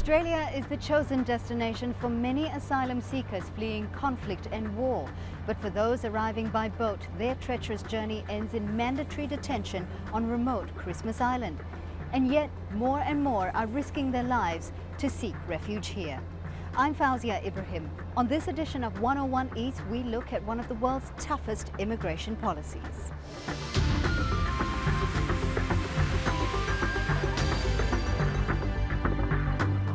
Australia is the chosen destination for many asylum seekers fleeing conflict and war. But for those arriving by boat, their treacherous journey ends in mandatory detention on remote Christmas Island. And yet, more and more are risking their lives to seek refuge here. I'm Fauzia Ibrahim. On this edition of 101 East, we look at one of the world's toughest immigration policies.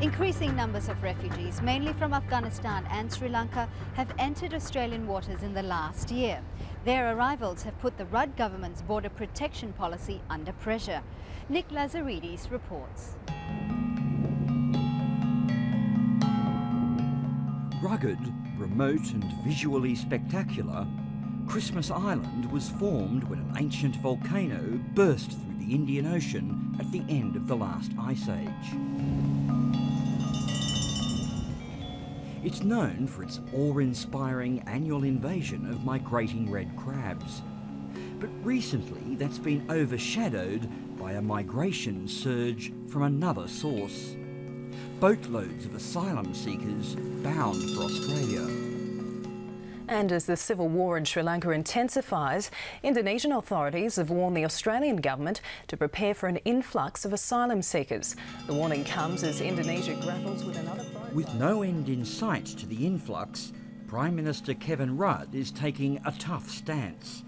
Increasing numbers of refugees, mainly from Afghanistan and Sri Lanka, have entered Australian waters in the last year. Their arrivals have put the Rudd government's border protection policy under pressure. Nick Lazaridis reports. Rugged, remote and visually spectacular, Christmas Island was formed when an ancient volcano burst through the Indian Ocean at the end of the last ice age. It's known for its awe-inspiring annual invasion of migrating red crabs. But recently that's been overshadowed by a migration surge from another source. Boatloads of asylum seekers bound for Australia. And as the civil war in Sri Lanka intensifies, Indonesian authorities have warned the Australian government to prepare for an influx of asylum seekers. The warning comes as Indonesia grapples with another boat. With no end in sight to the influx, Prime Minister Kevin Rudd is taking a tough stance.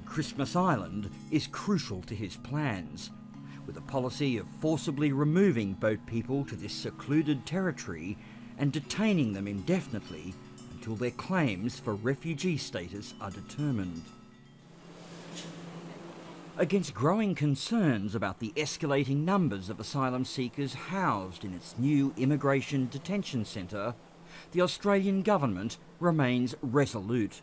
Christmas Island is crucial to his plans, with a policy of forcibly removing boat people to this secluded territory and detaining them indefinitely until their claims for refugee status are determined. Against growing concerns about the escalating numbers of asylum seekers housed in its new immigration detention centre, the Australian government remains resolute.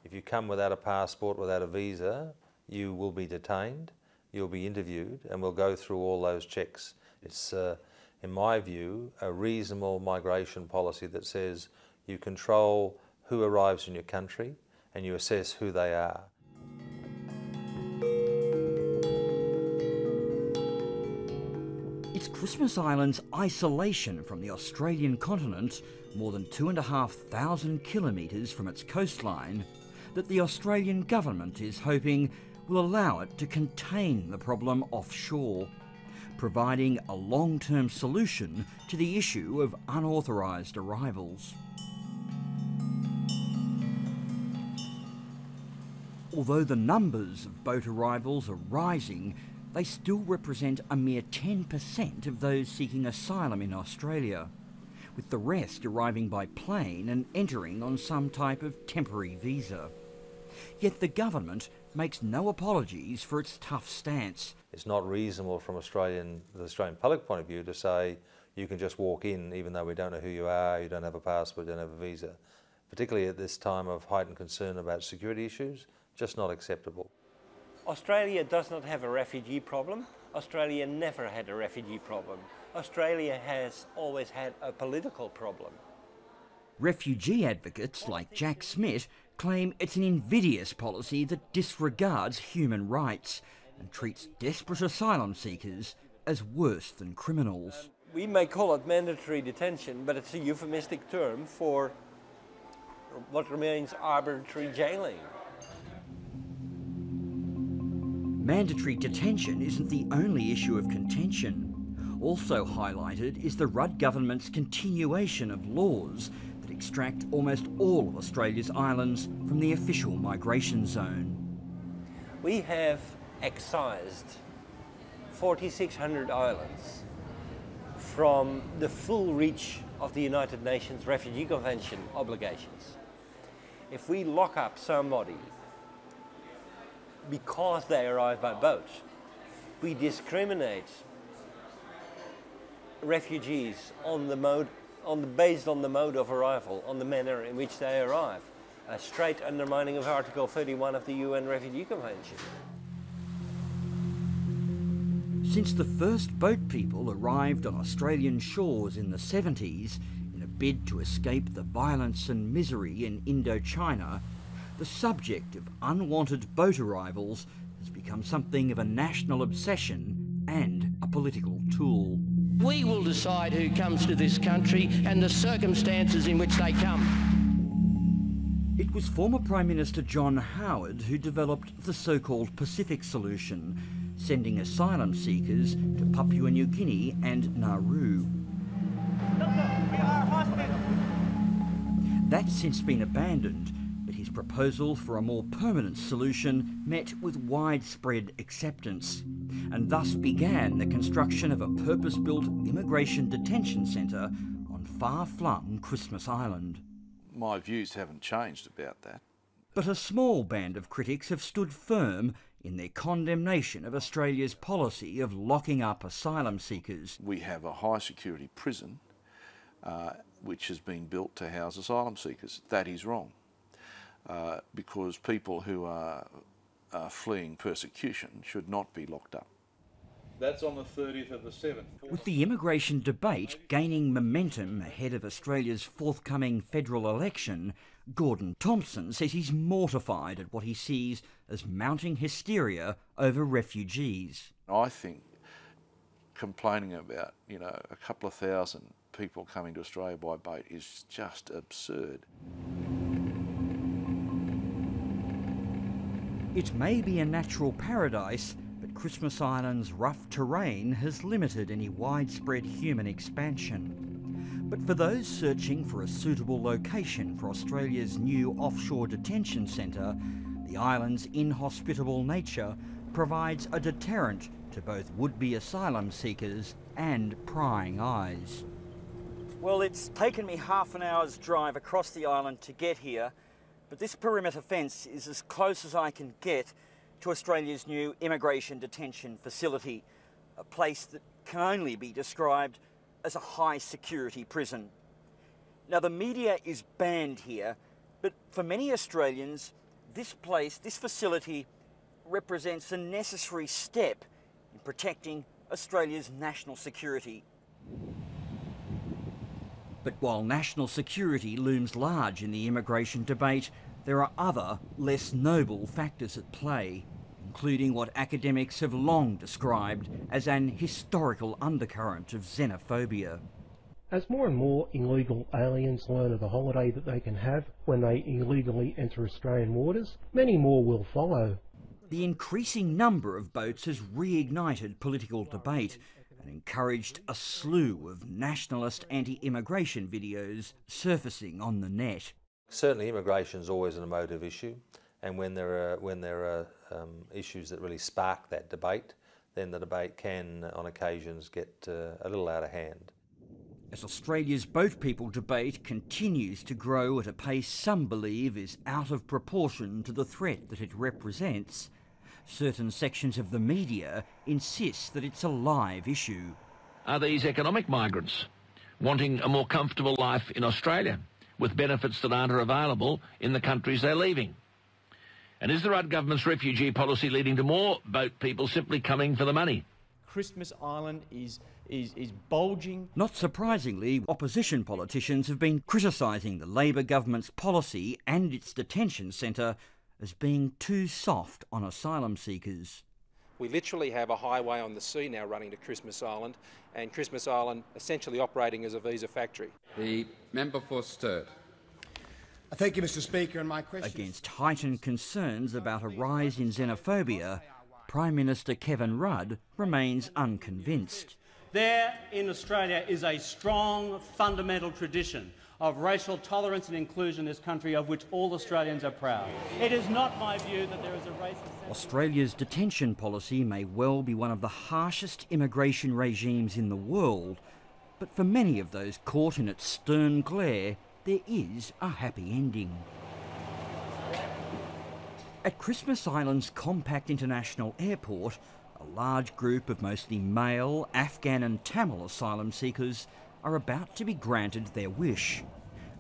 If you come without a passport, without a visa, you will be detained, you'll be interviewed, and we'll go through all those checks. It's, in my view, a reasonable migration policy that says you control who arrives in your country and you assess who they are. It's Christmas Island's isolation from the Australian continent, more than 2,500 kilometres from its coastline, that the Australian government is hoping will allow it to contain the problem offshore, providing a long-term solution to the issue of unauthorised arrivals. Although the numbers of boat arrivals are rising, they still represent a mere 10% of those seeking asylum in Australia, with the rest arriving by plane and entering on some type of temporary visa. Yet the government makes no apologies for its tough stance. It's not reasonable from the Australian public point of view to say you can just walk in even though we don't know who you are, you don't have a passport, you don't have a visa. Particularly at this time of heightened concern about security issues, just not acceptable. Australia does not have a refugee problem. Australia never had a refugee problem. Australia has always had a political problem. Refugee advocates like Jack Smith claim it's an invidious policy that disregards human rights and treats desperate asylum seekers as worse than criminals. We may call it mandatory detention, but it's a euphemistic term for what remains arbitrary jailing. Mandatory detention isn't the only issue of contention. Also highlighted is the Rudd government's continuation of laws that extract almost all of Australia's islands from the official migration zone. We have excised 4,600 islands from the full reach of the United Nations Refugee Convention obligations. If we lock up somebody because they arrive by boat, we discriminate refugees based on the mode of arrival, on the manner in which they arrive. A straight undermining of Article 31 of the UN Refugee Convention. Since the first boat people arrived on Australian shores in the 70s in a bid to escape the violence and misery in Indochina, the subject of unwanted boat arrivals has become something of a national obsession and a political tool. We will decide who comes to this country and the circumstances in which they come. It was former Prime Minister John Howard who developed the so-called Pacific solution, sending asylum seekers to Papua New Guinea and Nauru. That's since been abandoned, but his proposal for a more permanent solution met with widespread acceptance, and thus began the construction of a purpose-built immigration detention centre on far-flung Christmas Island. My views haven't changed about that. But a small band of critics have stood firm in their condemnation of Australia's policy of locking up asylum seekers. We have a high-security prison which has been built to house asylum seekers. That is wrong, because people who are fleeing persecution should not be locked up. That's on the 30th of the 7th. With the immigration debate gaining momentum ahead of Australia's forthcoming federal election, Gordon Thompson says he's mortified at what he sees as mounting hysteria over refugees. I think complaining about, a couple of thousand people coming to Australia by boat is just absurd. It may be a natural paradise, but Christmas Island's rough terrain has limited any widespread human expansion. But for those searching for a suitable location for Australia's new offshore detention centre, the island's inhospitable nature provides a deterrent to both would-be asylum seekers and prying eyes. Well, it's taken me half an hour's drive across the island to get here, but this perimeter fence is as close as I can get to Australia's new immigration detention facility, a place that can only be described as a high-security prison. Now, the media is banned here, but for many Australians, this facility, represents a necessary step in protecting Australia's national security. But while national security looms large in the immigration debate, there are other, less noble factors at play, including what academics have long described as an historical undercurrent of xenophobia. As more and more illegal aliens learn of the holiday that they can have when they illegally enter Australian waters, many more will follow. The increasing number of boats has reignited political debate and encouraged a slew of nationalist anti-immigration videos surfacing on the net. Certainly immigration is always an emotive issue, and when there are issues that really spark that debate, then the debate can on occasions get a little out of hand. As Australia's boat people debate continues to grow at a pace some believe is out of proportion to the threat that it represents, certain sections of the media insist that it's a live issue. Are these economic migrants wanting a more comfortable life in Australia with benefits that aren't available in the countries they're leaving? And is the Rudd government's refugee policy leading to more boat people simply coming for the money? Christmas Island is bulging. Not surprisingly, opposition politicians have been criticising the Labor government's policy and its detention centre as being too soft on asylum seekers. We literally have a highway on the sea now running to Christmas Island, and Christmas Island essentially operating as a visa factory. The member for Sturt. Thank you, Mr. Speaker, and my question. Against heightened concerns about a rise in xenophobia, Prime Minister Kevin Rudd remains unconvinced. There in Australia is a strong fundamental tradition of racial tolerance and inclusion in this country of which all Australians are proud. It is not my view that there is a racist... Australia's detention policy may well be one of the harshest immigration regimes in the world, but for many of those caught in its stern glare, there is a happy ending. At Christmas Island's compact international airport, a large group of mostly male, Afghan and Tamil asylum seekers are about to be granted their wish,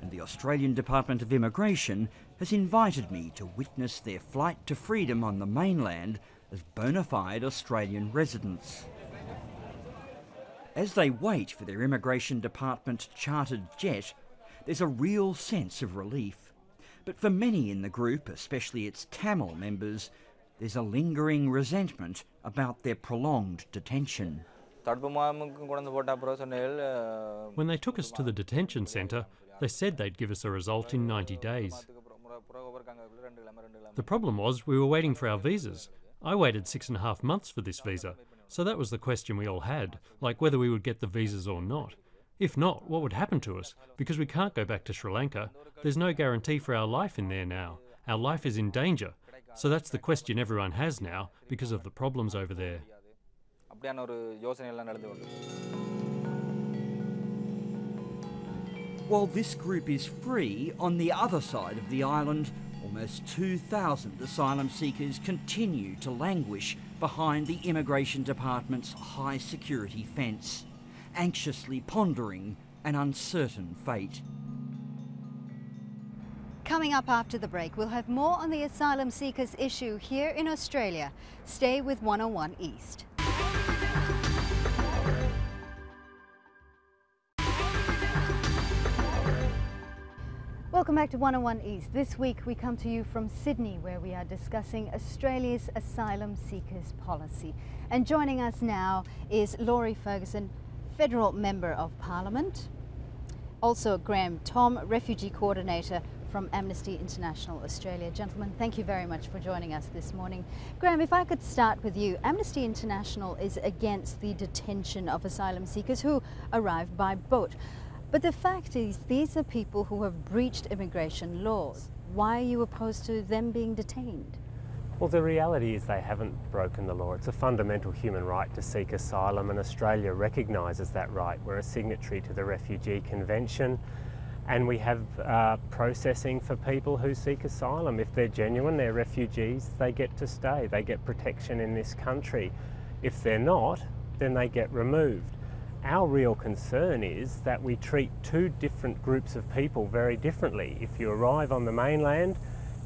and the Australian Department of Immigration has invited me to witness their flight to freedom on the mainland as bona fide Australian residents. As they wait for their Immigration Department chartered jet, there's a real sense of relief. But for many in the group, especially its Tamil members, there's a lingering resentment about their prolonged detention. When they took us to the detention centre, they said they'd give us a result in 90 days. The problem was we were waiting for our visas. I waited 6.5 months for this visa, so that was the question we all had, like whether we would get the visas or not. If not, what would happen to us? Because we can't go back to Sri Lanka. There's no guarantee for our life in there now. Our life is in danger. So that's the question everyone has now because of the problems over there. While this group is free, on the other side of the island, almost 2,000 asylum seekers continue to languish behind the Immigration Department's high security fence, anxiously pondering an uncertain fate. Coming up after the break, we'll have more on the asylum seekers issue here in Australia. Stay with 101 East. Welcome back to 101 East. This week we come to you from Sydney, where we are discussing Australia's asylum seekers policy. And joining us now is Laurie Ferguson, Federal Member of Parliament. Also Graham Thom, Refugee Coordinator from Amnesty International Australia. Gentlemen, thank you very much for joining us this morning. Graham, if I could start with you. Amnesty International is against the detention of asylum seekers who arrive by boat. But the fact is, these are people who have breached immigration laws. Why are you opposed to them being detained? Well, the reality is they haven't broken the law. It's a fundamental human right to seek asylum, and Australia recognises that right. We're a signatory to the Refugee Convention, and we have processing for people who seek asylum. If they're genuine, they're refugees, they get to stay. They get protection in this country. If they're not, then they get removed. Our real concern is that we treat two different groups of people very differently. If you arrive on the mainland,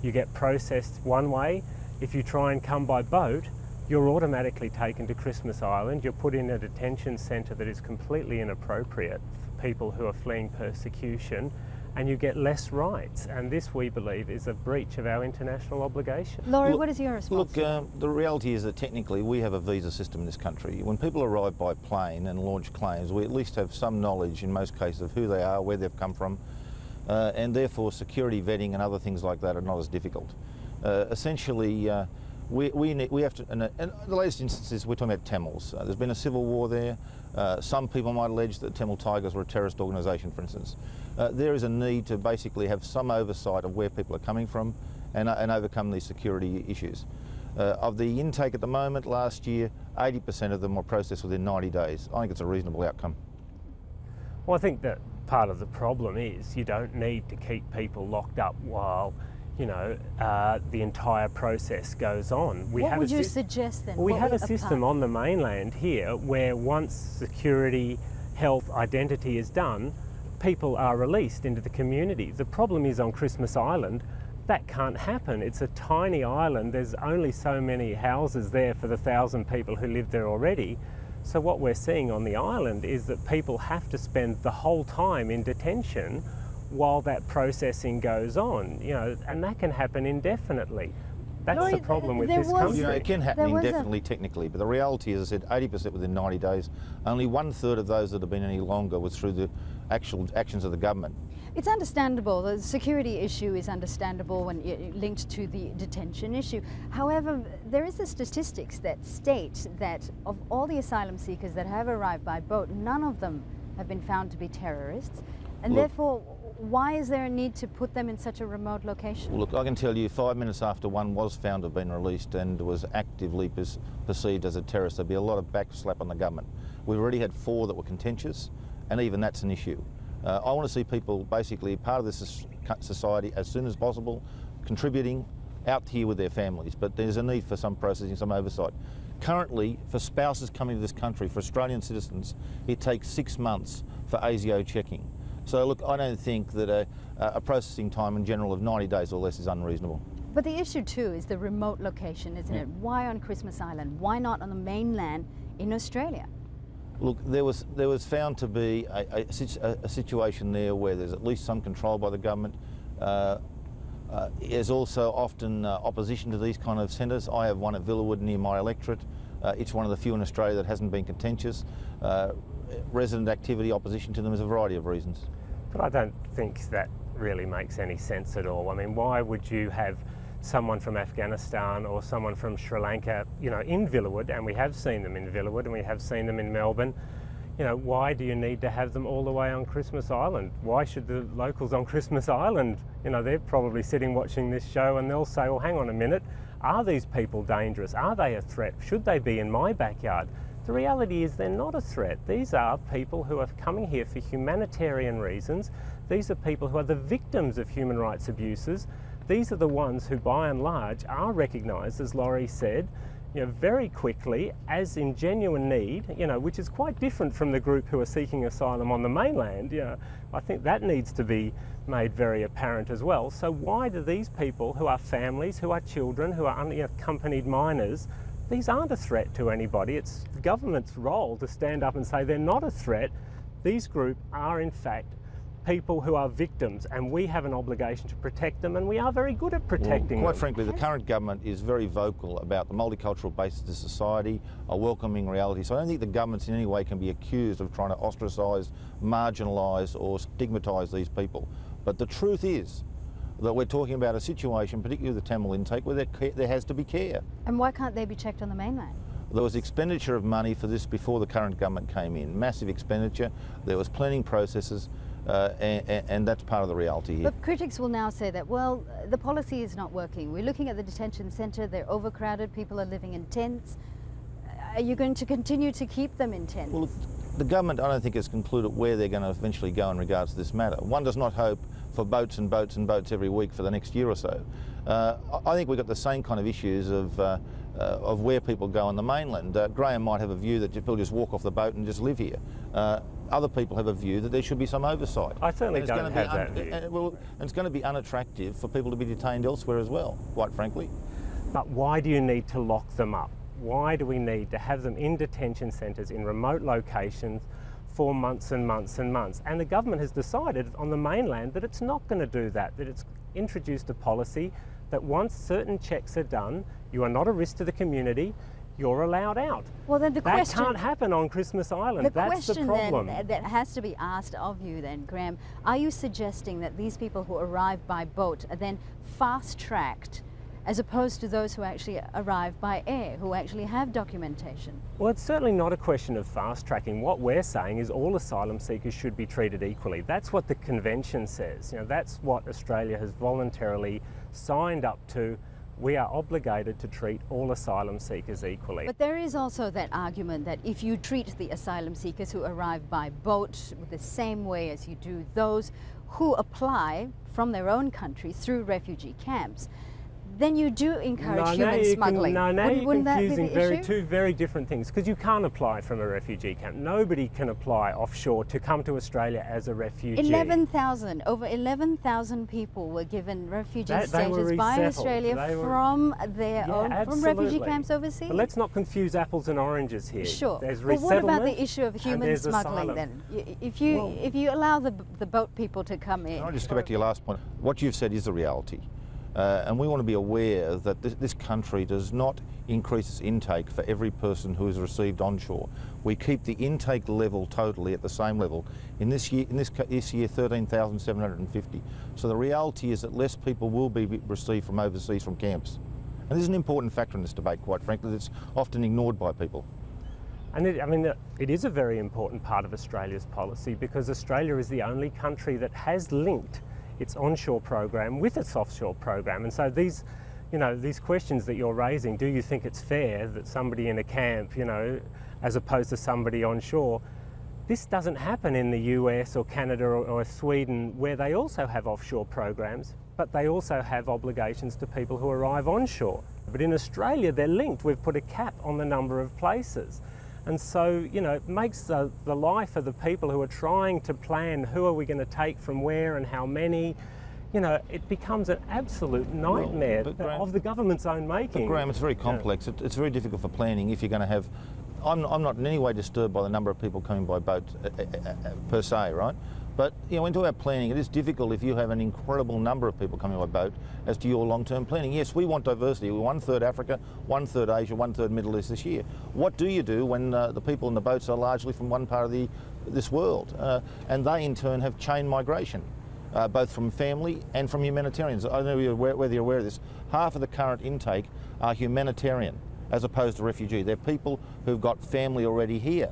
you get processed one way. If you try and come by boat, you're automatically taken to Christmas Island. You're put in a detention centre that is completely inappropriate for people who are fleeing persecution, and you get less rights. And this, we believe, is a breach of our international obligation. Laurie, what is your response? Look, the reality is that technically we have a visa system in this country. When people arrive by plane and launch claims, we at least have some knowledge in most cases of who they are, where they've come from, and therefore security vetting and other things like that are not as difficult. Essentially, we have to, and the latest instances, we're talking about Tamils. There's been a civil war there. Some people might allege that Tamil Tigers were a terrorist organisation, for instance. There is a need to basically have some oversight of where people are coming from and overcome these security issues. Of the intake at the moment, last year, 80% of them were processed within 90 days. I think it's a reasonable outcome. Well, I think that part of the problem is you don't need to keep people locked up while the entire process goes on. What would you suggest then? We have a system on the mainland here where once security, health, identity is done, people are released into the community. The problem is on Christmas Island, that can't happen. It's a tiny island. There's only so many houses there for the 1,000 people who live there already. So what we're seeing on the island is that people have to spend the whole time in detention while that processing goes on, and that can happen indefinitely. That's Laurie, the problem with this country. It can happen indefinitely, technically, but the reality is, I said, 80% within 90 days. Only 1/3 of those that have been any longer was through the actual actions of the government. It's understandable. The security issue is understandable when linked to the detention issue. However, there is the statistics that state that of all the asylum seekers that have arrived by boat, none of them have been found to be terrorists, and therefore, why is there a need to put them in such a remote location? Well, look, I can tell you 5 minutes after one was found to have been released and was actively perceived as a terrorist, there'd be a lot of backslap on the government. We've already had 4 that were contentious, and even that's an issue. I want to see people basically part of this society as soon as possible, contributing out here with their families, but there's a need for some processing, some oversight. Currently, for spouses coming to this country, for Australian citizens, it takes 6 months for ASIO checking. So look, I don't think that a processing time in general of 90 days or less is unreasonable. But the issue too is the remote location, isn't it? Why on Christmas Island? Why not on the mainland in Australia? Look, there was found to be a situation there where there's at least some control by the government. There's also often opposition to these kind of centres. I have one at Villawood near my electorate It's one of the few in Australia that hasn't been contentious. Resident activity, opposition to them is a variety of reasons. But I don't think that really makes any sense at all. I mean, why would you have someone from Afghanistan or someone from Sri Lanka, you know, in Villawood, and we have seen them in Villawood and we have seen them in Melbourne? You know, why do you need to have them all the way on Christmas Island? Why should the locals on Christmas Island, you know, they're probably sitting watching this show and they'll say, well, hang on a minute, are these people dangerous? Are they a threat? Should they be in my backyard? The reality is they're not a threat. These are people who are coming here for humanitarian reasons. These are people who are the victims of human rights abuses. These are the ones who, by and large, are recognised, as Laurie said, you know, very quickly as in genuine need, you know, which is quite different from the group who are seeking asylum on the mainland. You know, I think that needs to be made very apparent as well. So why do these people, who are families, who are children, who are unaccompanied minors, these aren't a threat to anybody? It's the government's role to stand up and say they're not a threat. These groups are in fact people who are victims, and we have an obligation to protect them, and we are very good at protecting them. Quite frankly, the current government is very vocal about the multicultural basis of society, a welcoming reality. So I don't think the governments in any way can be accused of trying to ostracise, marginalise or stigmatise these people. But the truth is that we're talking about a situation, particularly with the Tamil intake, where there has to be care. And why can't they be checked on the mainland? There was expenditure of money for this before the current government came in, massive expenditure. There was planning processes. And that's part of the reality here. But critics will now say that, well, the policy is not working. We're looking at the detention centre, they're overcrowded, people are living in tents. Are you going to continue to keep them in tents? Well, the government, I don't think, has concluded where they're going to eventually go in regards to this matter. One does not hope for boats and boats and boats every week for the next year or so. I think we've got the same kind of issues of where people go on the mainland. Graham might have a view that people just walk off the boat and just live here. Other people have a view that there should be some oversight. I certainly don't have that view. Well, and it's going to be unattractive for people to be detained elsewhere as well, quite frankly. But why do you need to lock them up? Why do we need to have them in detention centres in remote locations for months and months and months? And the government has decided on the mainland that it's not going to do that, that it's introduced a policy that once certain checks are done, you are not a risk to the community, you're allowed out. Well, then that can't happen on Christmas Island. That's the problem. Then that has to be asked of you then, Graham, are you suggesting that these people who arrive by boat are then fast-tracked as opposed to those who actually arrive by air, who actually have documentation? Well, it's certainly not a question of fast-tracking. What we're saying is all asylum seekers should be treated equally. That's what the convention says. You know, that's what Australia has voluntarily signed up to. We are obligated to treat all asylum seekers equally. But there is also that argument that if you treat the asylum seekers who arrive by boat the same way as you do those who apply from their own country through refugee camps, then you do encourage human smuggling. Now you're confusing two very different things, because you can't apply from a refugee camp. Nobody can apply offshore to come to Australia as a refugee. 11,000, over 11,000 people were given refugee status by Australia from their own, from refugee camps overseas. But let's not confuse apples and oranges here. Sure. There's but what about resettlement the issue of human smuggling then? If you allow the boat people to come in. I'll just go back to your last point. What you've said is the reality. And we want to be aware that this country does not increase its intake for every person who is received onshore. We keep the intake level totally at the same level. In this year, 13,750. So the reality is that less people will be received from overseas from camps. And this is an important factor in this debate, quite frankly, that's often ignored by people. And it is a very important part of Australia's policy, because Australia is the only country that has linked its onshore program with its offshore program. And so these questions that you're raising, do you think it's fair that somebody in a camp, as opposed to somebody onshore, this doesn't happen in the US or Canada or Sweden, where they also have offshore programs, but they also have obligations to people who arrive onshore. But in Australia, they're linked. We've put a cap on the number of places. And so, it makes the life of the people who are trying to plan who are we going to take from where and how many, it becomes an absolute nightmare of the government's own making. But Graham, it's very complex. It's very difficult for planning if you're going to have... I'm not in any way disturbed by the number of people coming by boat per se, right? But you know, into our planning, it is difficult if you have an incredible number of people coming by boat as to your long-term planning. Yes, we want diversity. We're 1/3 Africa, 1/3 Asia, 1/3 Middle East this year. What do you do when the people in the boats are largely from one part of this world? And they in turn have chain migration, both from family and from humanitarians. I don't know whether you're aware of this. Half of the current intake are humanitarian as opposed to refugee. They're people who've got family already here.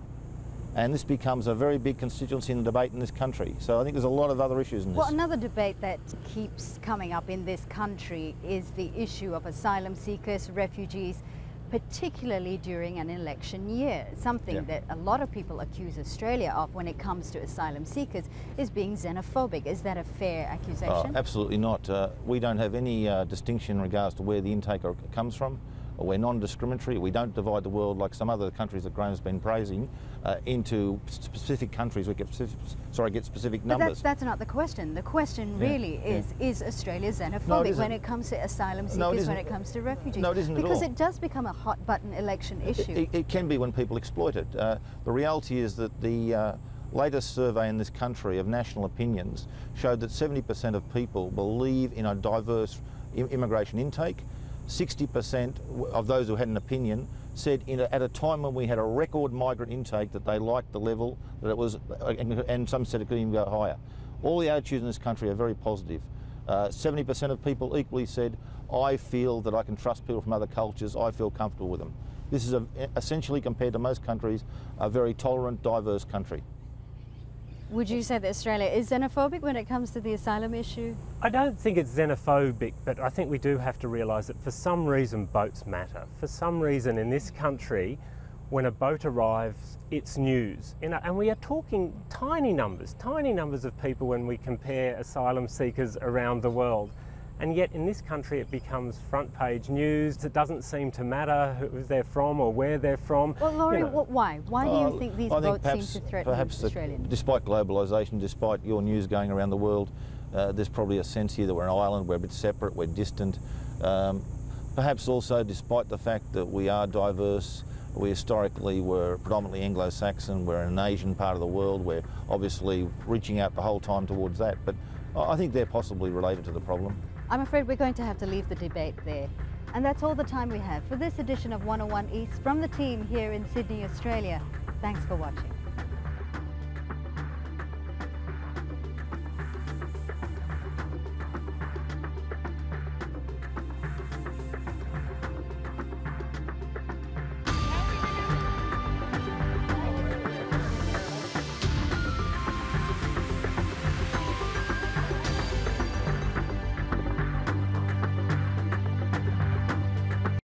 And this becomes a very big constituency in the debate in this country. So I think there's a lot of other issues in this. Well, another debate that keeps coming up in this country is the issue of asylum seekers, refugees, particularly during an election year. Something that a lot of people accuse Australia of when it comes to asylum seekers is being xenophobic. Is that a fair accusation? Absolutely not. We don't have any distinction in regards to where the intake comes from. We're non-discriminatory. We don't divide the world like some other countries that Graham's been praising into specific countries. We get specific numbers. But that's not the question. The question really is Australia xenophobic when it comes to asylum seekers, when it comes to refugees? No, it isn't at all. Because it does become a hot button election issue. It can be when people exploit it. The reality is that the latest survey in this country of national opinions showed that 70% of people believe in a diverse immigration intake. 60% of those who had an opinion said at a time when we had a record migrant intake that they liked the level, that it was, and some said it could even go higher. All the attitudes in this country are very positive. 70% of people equally said, I feel that I can trust people from other cultures, I feel comfortable with them. This is essentially, compared to most countries, a very tolerant, diverse country. Would you say that Australia is xenophobic when it comes to the asylum issue? I don't think it's xenophobic, but I think we do have to realise that for some reason boats matter. For some reason in this country, when a boat arrives, it's news. And we are talking tiny numbers of people when we compare asylum seekers around the world. And yet in this country it becomes front page news. It doesn't seem to matter who they're from or where they're from. Well, Laurie, why? Why do you think these boats seem to threaten Australians? Despite globalisation, despite your news going around the world, there's probably a sense here that we're an island, we're a bit separate, we're distant. Perhaps also despite the fact that we are diverse, we historically were predominantly Anglo-Saxon, we're in an Asian part of the world, we're obviously reaching out the whole time towards that, but I think they're possibly related to the problem. I'm afraid we're going to have to leave the debate there. And that's all the time we have for this edition of 101 East from the team here in Sydney, Australia. Thanks for watching.